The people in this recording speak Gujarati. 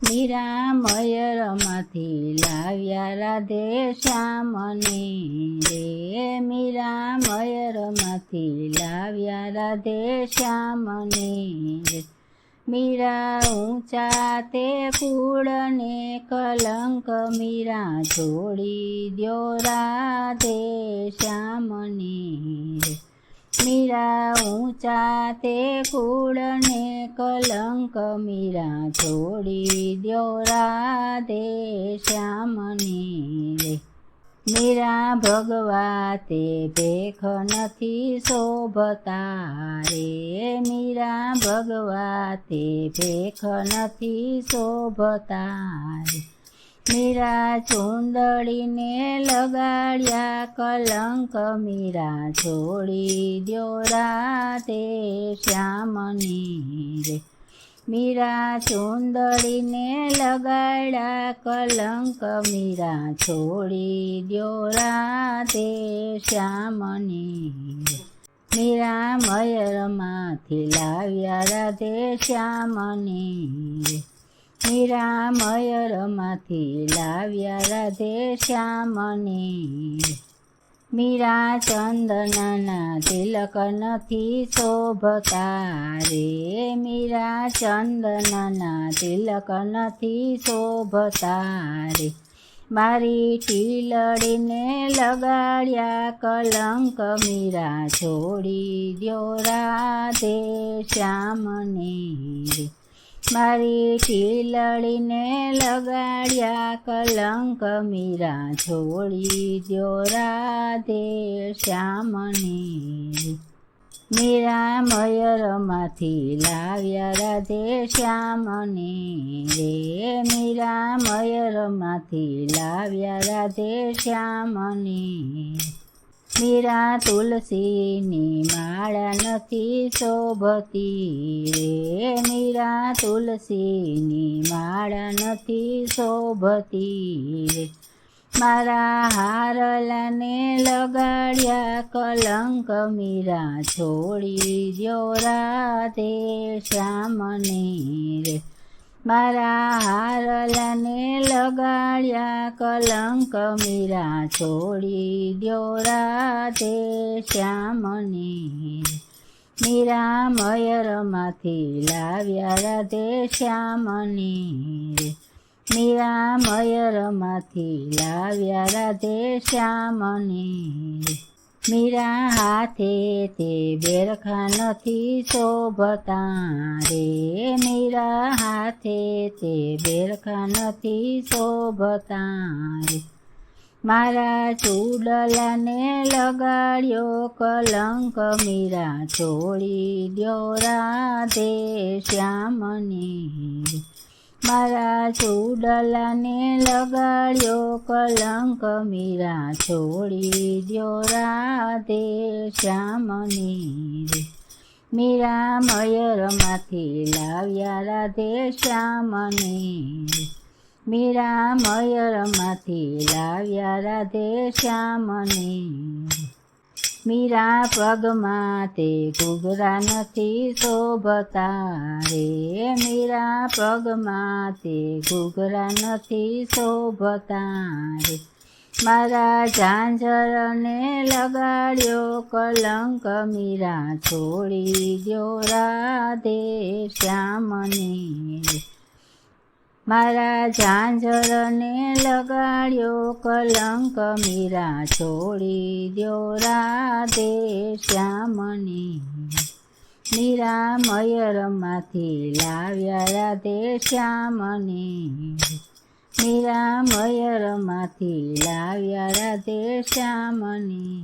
મીરા મયરમાંથી લાવ્યા રાધે શ્યામને રે, મીરા મયરમાંથી લાવ્યા રાધે શ્યામને રે. મીરા ઊંચા તે કુળને કલંક, મીરા છોડી દ્યો રાધે શ્યામને રે. મીરા ઊંચા તે કુળને કલંક, મીરા છોડી દ્યો રાધે શ્યામને રે. મીરા ભગવા તે ભેખ નથી શોભતા રે, મીરા ભગવા તે ભેખ નથી શોભતા રે. મીરા ચૂંદડીને લગાડ્યા કલંક, મીરા છોડી દ્યો રાધે શ્યામને રે. મીરા ચૂંદડીને લગાડ્યા કલંક, મીરા છોડી દ્યો રાધે શ્યામને રે. મીરા મયરમાંથી લાવ્યા રાધે શ્યામને રે. મીરા મયરમાંથી લાવ્યા રાધે શ્યામને રે. મીરા ચંદનના તિલક નથી શોભતા રે, મીરા ચંદનના તિલક નથી શોભતા રે. મારી ટીલડીને લગાડ્યા કલંક, મીરા છોડી દ્યો રાધે શ્યામને રે. મારી ટીલડીને લગાડ્યા કલંક, મીરા છોડી દ્યો રાધે શ્યામને રે. મીરા મયરમાંથી લાવ્યા રાધે શ્યામને રે, મીરા મયરમાંથી લાવ્યા રાધે શ્યામને રે. મીરા તુલસીની માળા નથી શોભતી રે, મીરા તુલસીની માળા નથી શોભતી રે. મારા હારલાને લગાડ્યા કલંક, મીરા છોડી દ્યો રાધે શ્યામને રે. મારા હારલાને લગાડ્યા કલંક, મીરા છોડી દ્યો રાધે શ્યામને રે. મીરા મયરમાંથી લાવ્યા રાધે શ્યામને રે. મીરા મયરમાંથી લાવ્યા રાધે શ્યામને રે. મીરા હાથે તે બેરખા નથી શોભતા રે, મીરા હાથે તે બેરખા નથી શોભતા રે. મારા ચૂડલાને લગાડ્યો કલંક, મીરા છોડી દ્યો રાધે શ્યામને રે. મારા ચૂડલાને લગાડ્યો કલંક, મીરા છોડી દ્યો રાધે શ્યામને રે. મીરા મયરમાંથી લાવ્યા રાધે શ્યામને રે. મીરા મયરમાંથી લાવ્યા રાધે શ્યામને રે. મીરા પગમાં તે ઘૂઘરા નથી શોભતા રે, મીરા પગમાં તે ઘૂઘરા નથી શોભતા રે. મારા ઝાંઝરને લગાડ્યો કલંક, મીરા છોડી દ્યો રાધે શ્યામને રે. મારા ઝાંઝરને લગાડ્યો કલંક, મીરા છોડી દ્યો રાધે શ્યામને રે. મીરા મયરમાંથી લાવ્યા રાધે શ્યામને રે. મીરા મયરમાંથી લાવ્યા રાધે શ્યામને